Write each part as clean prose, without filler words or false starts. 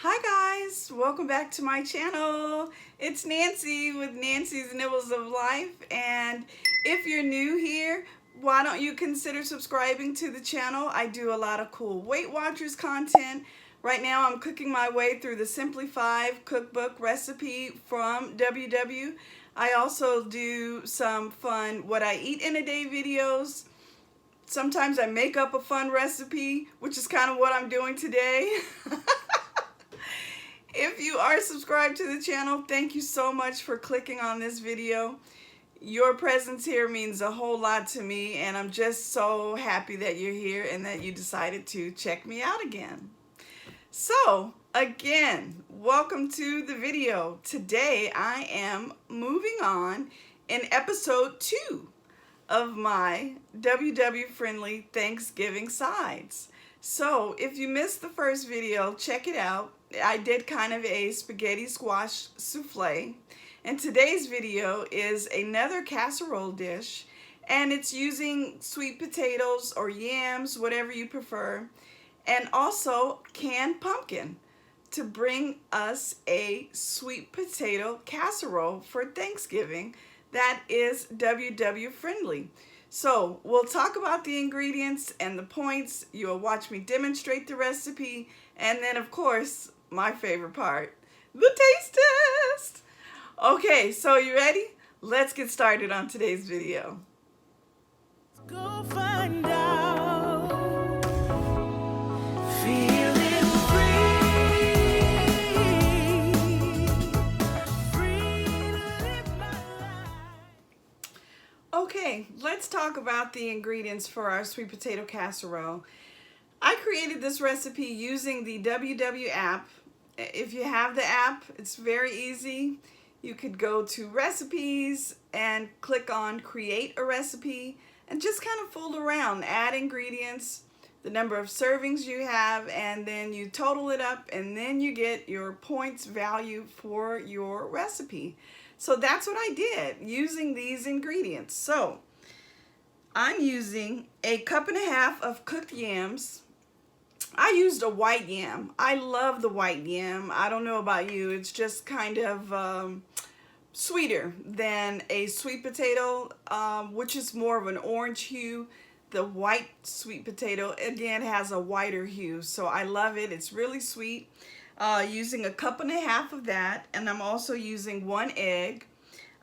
Hi guys, welcome back to my channel. It's Nancy with Nancy's Nibbles of Life, and if you're new here, why don't you consider subscribing to the channel? I do a lot of cool Weight Watchers content. Right now I'm cooking my way through the Simply 5 cookbook recipe from WW. I also do some fun what I eat in a day videos. Sometimes I make up a fun recipe, which is kind of what I'm doing today. If you are subscribed to the channel, thank you so much for clicking on this video. Your presence here means a whole lot to me, and I'm just so happy that you're here and that you decided to check me out again. So, again, welcome to the video. Today I am moving on in episode 2 of my WW-friendly Thanksgiving sides. So, if you missed the first video, check it out. I did kind of a spaghetti squash souffle, and today's video is another casserole dish, and it's using sweet potatoes or yams, whatever you prefer, and also canned pumpkin to bring us a sweet potato casserole for Thanksgiving that is WW friendly. So we'll talk about the ingredients and the points. You'll watch me demonstrate the recipe, and then of course my favorite part, the taste test. Okay, so you ready? Let's get started on today's video. Go find out. Feeling free to live my life. Okay, let's talk about the ingredients for our sweet potato casserole. I created this recipe using the WW app. If you have the app, it's very easy. You could go to recipes and click on create a recipe and just kind of fool around, add ingredients, the number of servings you have, and then you total it up, and then you get your points value for your recipe. So that's what I did using these ingredients. So I'm using a 1.5 cups of cooked yams. I used a white yam. I love the white yam. I don't know about you. It's just kind of sweeter than a sweet potato, which is more of an orange hue. The white sweet potato, again, has a whiter hue. So I love it. It's really sweet. Using 1.5 cups of that. And I'm also using 1 egg.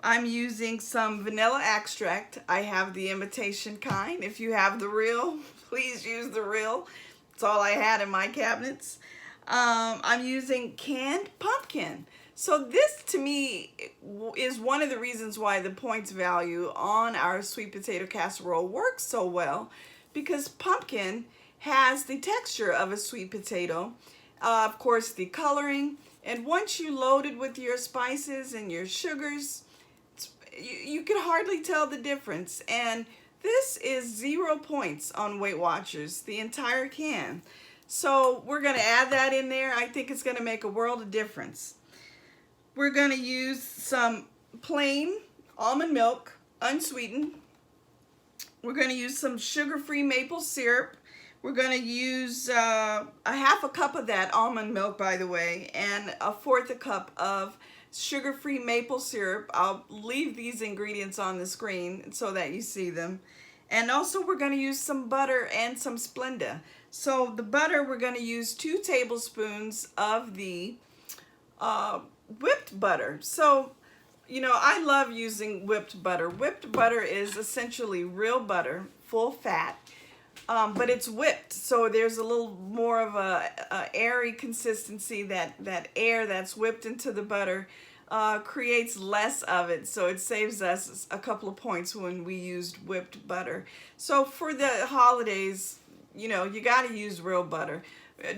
I'm using some vanilla extract. I have the imitation kind. If you have the real, please use the real. It's all I had in my cabinets. I'm using canned pumpkin. So this to me is one of the reasons why the points value on our sweet potato casserole works so well, because pumpkin has the texture of a sweet potato, of course the coloring, and once you load it with your spices and your sugars, you can hardly tell the difference. And this is 0 points on Weight Watchers, the entire can. So we're going to add that in there. I think it's going to make a world of difference. We're going to use some plain almond milk, unsweetened. We're going to use some sugar-free maple syrup. We're going to use a 1/2 cup of that almond milk, by the way, and 1/4 cup of sugar-free maple syrup. I'll leave these ingredients on the screen so that you see them. And also we're going to use some butter and some Splenda. So the butter, we're going to use 2 tablespoons of the whipped butter. So, you know, I love using whipped butter. Whipped butter is essentially real butter, full fat, but it's whipped. So there's a little more of a airy consistency. That air that's whipped into the butter creates less of it, so it saves us a couple of points when we used whipped butter. So for the holidays, you know, you got to use real butter.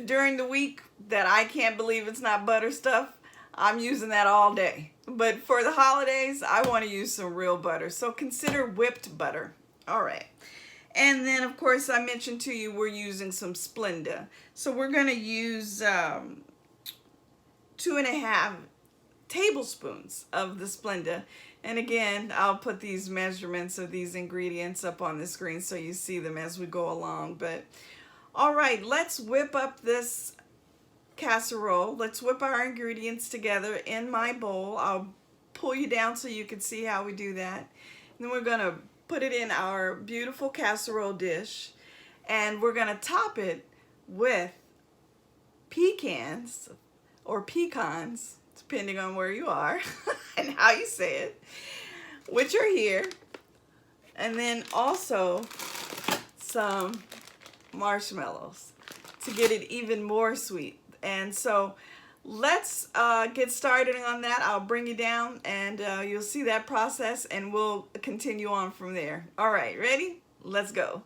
During the week that I can't believe it's not butter stuff, I'm using that all day. But for the holidays, I want to use some real butter. So consider whipped butter. All right. And then, of course, I mentioned to you we're using some Splenda. So we're going to use 2.5 tablespoons of the Splenda. And again, I'll put these measurements of these ingredients up on the screen so you see them as we go along. But all right, let's whip up this casserole. Let's whip our ingredients together in my bowl. I'll pull you down so you can see how we do that. And then we're gonna put it in our beautiful casserole dish, and we're gonna top it with pecans or pecans, depending on where you are and how you say it, which are here. And then also some marshmallows to get it even more sweet. And so let's get started on that. I'll bring you down and you'll see that process, and we'll continue on from there. All right, ready? Let's go.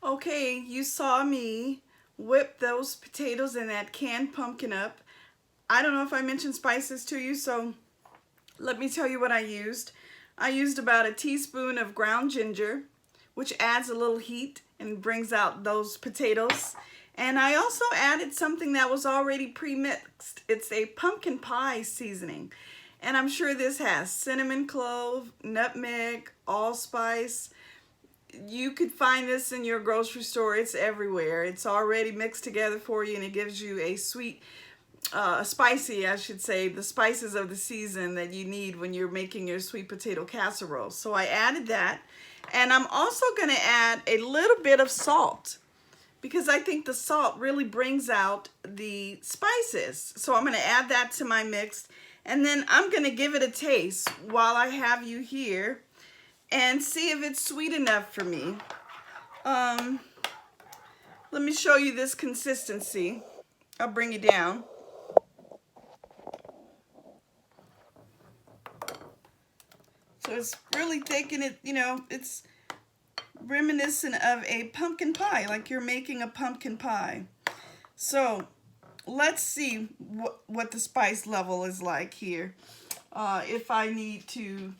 Okay, you saw me whip those potatoes and that canned pumpkin up. I don't know if I mentioned spices to you, so let me tell you what I used. I used about a teaspoon of ground ginger, which adds a little heat and brings out those potatoes. And I also added something that was already pre-mixed. It's a pumpkin pie seasoning. And I'm sure this has cinnamon clove, nutmeg, allspice. You could find this in your grocery store. It's everywhere. It's already mixed together for you, and it gives you a sweet, spicy, I should say, the spices of the season that you need when you're making your sweet potato casserole. So I added that, and I'm also going to add a little bit of salt because I think the salt really brings out the spices. So I'm going to add that to my mix, and then I'm going to give it a taste while I have you here and see if it's sweet enough for me. Let me show you this consistency. I'll bring you down. So it's really thick, and it's reminiscent of a pumpkin pie, like you're making a pumpkin pie. So let's see what the spice level is like here. If I need to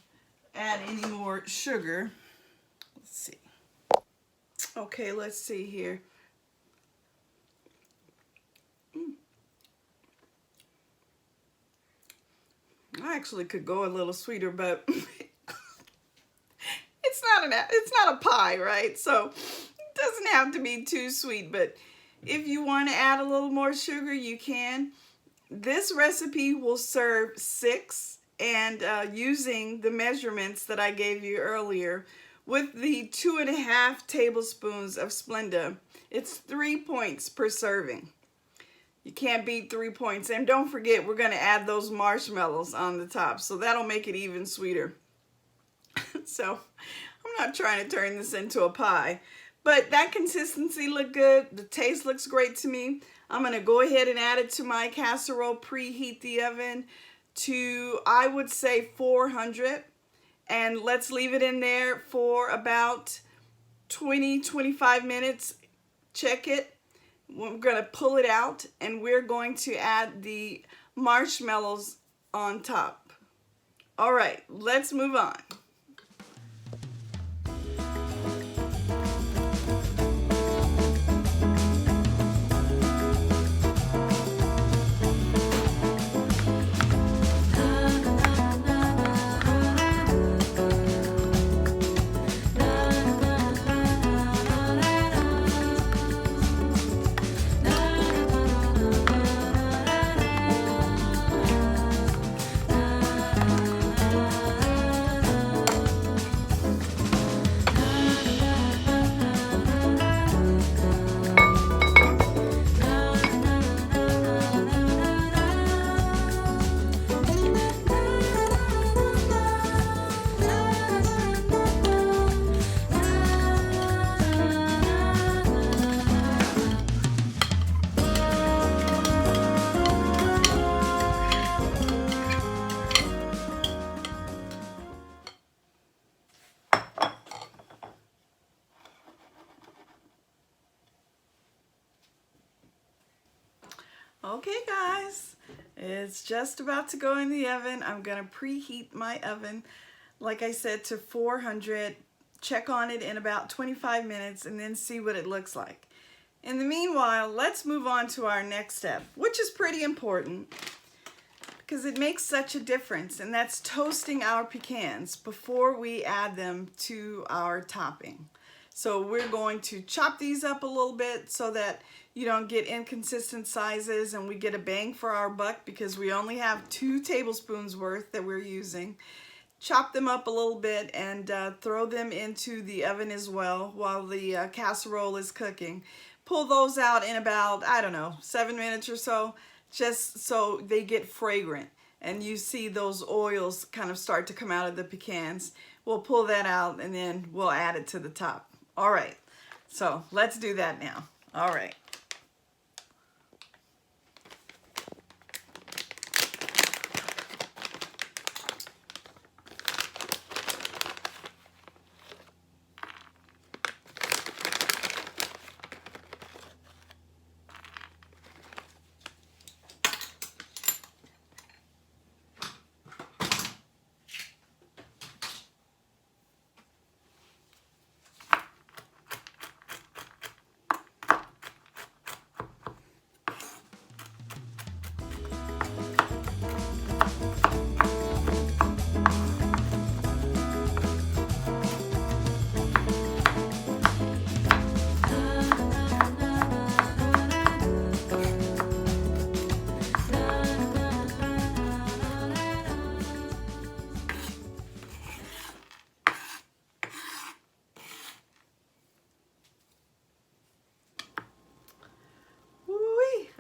add any more sugar. Let's see. Okay, let's see here. I actually could go a little sweeter, but it's not a pie, right? So it doesn't have to be too sweet, but if you want to add a little more sugar, you can. This recipe will serve 6, and using the measurements that I gave you earlier, with the 2.5 tablespoons of Splenda, it's 3 points per serving. You can't beat 3 points. And don't forget, we're going to add those marshmallows on the top, so that'll make it even sweeter. So I'm not trying to turn this into a pie, but that consistency looked good. The taste looks great to me. I'm going to go ahead and add it to my casserole, preheat the oven to, I would say, 400. And let's leave it in there for about 20-25 minutes. Check it. We're going to pull it out, and we're going to add the marshmallows on top. All right, let's move on. Okay guys, it's just about to go in the oven. I'm gonna preheat my oven, like I said, to 400. Check on it in about 25 minutes and then see what it looks like. In the meanwhile, let's move on to our next step, which is pretty important because it makes such a difference, and that's toasting our pecans before we add them to our topping. So we're going to chop these up a little bit so that you don't get inconsistent sizes and we get a bang for our buck, because we only have 2 tablespoons worth that we're using. Chop them up a little bit and throw them into the oven as well while the casserole is cooking. Pull those out in about, I don't know, 7 minutes or so, just so they get fragrant and you see those oils kind of start to come out of the pecans. We'll pull that out and then we'll add it to the top. All right, so let's do that now. All right.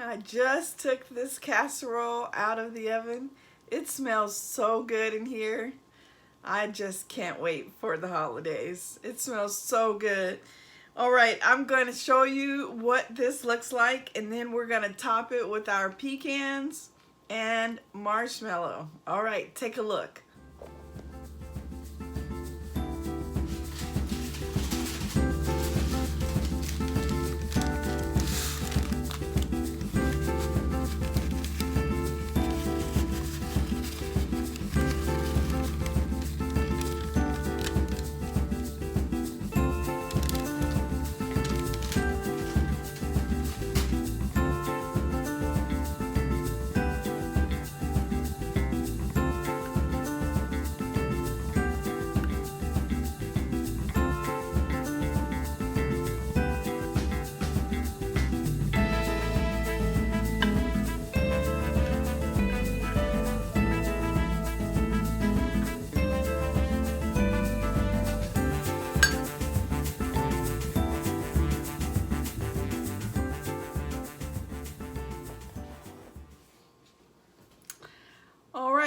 I just took this casserole out of the oven. It smells so good in here. I just can't wait for the holidays. It smells so good. All right, I'm going to show you what this looks like, and then we're going to top it with our pecans and marshmallow. All right, take a look.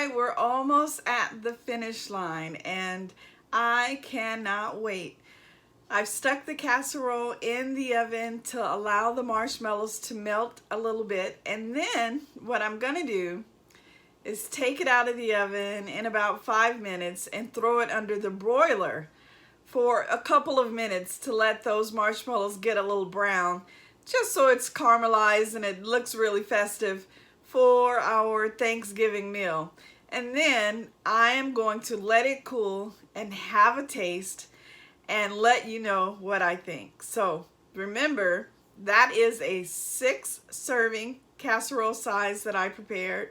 right, we're almost at the finish line and I cannot wait. I've stuck the casserole in the oven to allow the marshmallows to melt a little bit, and then what I'm gonna do is take it out of the oven in about 5 minutes and throw it under the broiler for a couple of minutes to let those marshmallows get a little brown, just so it's caramelized and it looks really festive for our Thanksgiving meal. And then I am going to let it cool and have a taste and let you know what I think. So remember, that is a 6 serving casserole size that I prepared,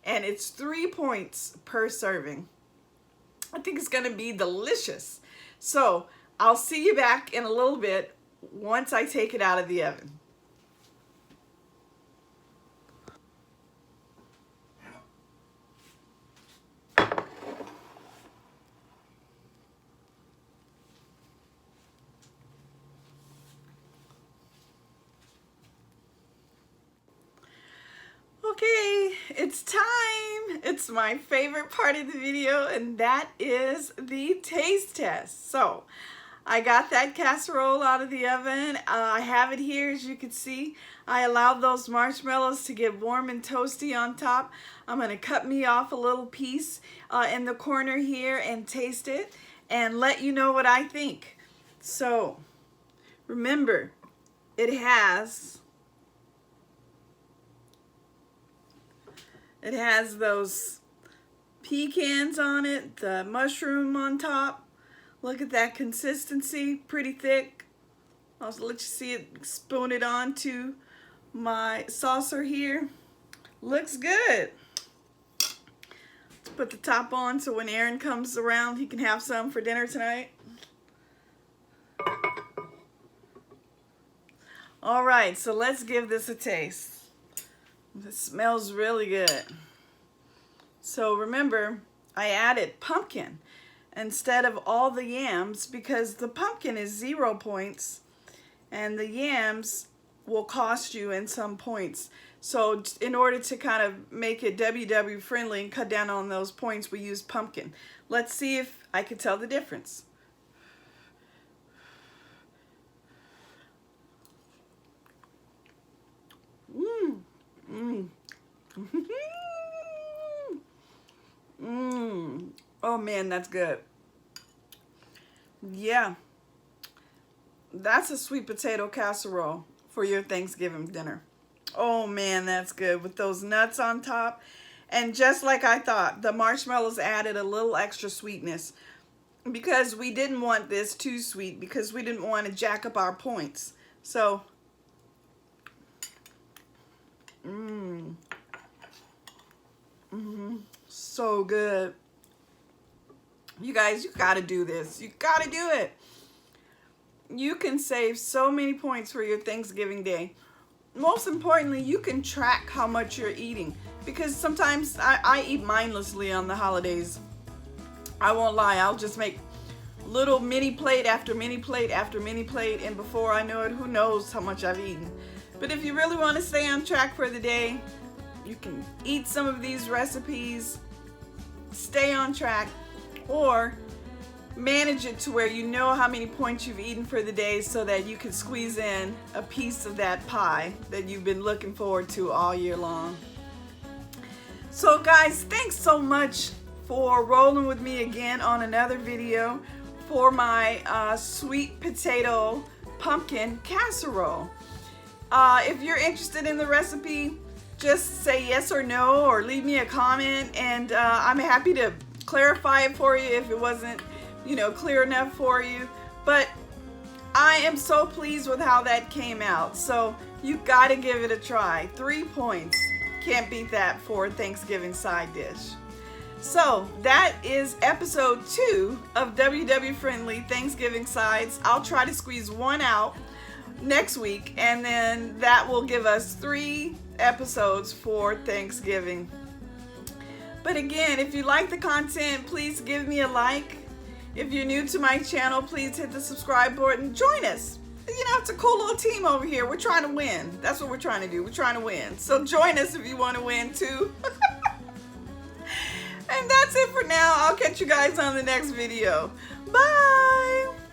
and it's 3 points per serving. I think it's gonna be delicious. So I'll see you back in a little bit once I take it out of the oven. Okay, it's time. It's my favorite part of the video, and that is the taste test. So I got that casserole out of the oven. I have it here, as you can see. I allowed those marshmallows to get warm and toasty on top. I'm gonna cut me off a little piece in the corner here and taste it and let you know what I think. So remember, it has those pecans on it, the mushroom on top. Look at that consistency, pretty thick. I'll let you see it, spoon it onto my saucer here. Looks good. Let's put the top on so when Aaron comes around, he can have some for dinner tonight. All right, so let's give this a taste. This smells really good. So remember, I added pumpkin instead of all the yams because the pumpkin is 0 points and the yams will cost you in some points. So in order to kind of make it WW friendly and cut down on those points, we use pumpkin. Let's see if I can tell the difference. Oh man, that's good. Yeah, that's a sweet potato casserole for your Thanksgiving dinner. Oh man, that's good with those nuts on top. And just like I thought, the marshmallows added a little extra sweetness because we didn't want this too sweet because we didn't want to jack up our points. So so good. You guys, you gotta do this. You gotta do it. You can save so many points for your Thanksgiving day. Most importantly, you can track how much you're eating because sometimes I eat mindlessly on the holidays. I won't lie, I'll just make little mini plate after mini plate after mini plate, and before I know it, who knows how much I've eaten. But if you really want to stay on track for the day, you can eat some of these recipes, stay on track, or manage it to where you know how many points you've eaten for the day so that you can squeeze in a piece of that pie that you've been looking forward to all year long. So guys, thanks so much for rolling with me again on another video for my sweet potato pumpkin casserole. If you're interested in the recipe, just say yes or no or leave me a comment, and I'm happy to clarify it for you if it wasn't, clear enough for you. But I am so pleased with how that came out. So you gotta give it a try. 3 points. Can't beat that for a Thanksgiving side dish. So that is episode 2 of WW Friendly Thanksgiving Sides. I'll try to squeeze one out next week, and then that will give us 3 episodes for Thanksgiving. But again, if you like the content, please give me a like. If you're new to my channel, please hit the subscribe button. Join us. It's a cool little team over here. We're trying to win. That's what we're trying to do. We're trying to win. So join us if you want to win too. And that's it for now. I'll catch you guys on the next video. Bye.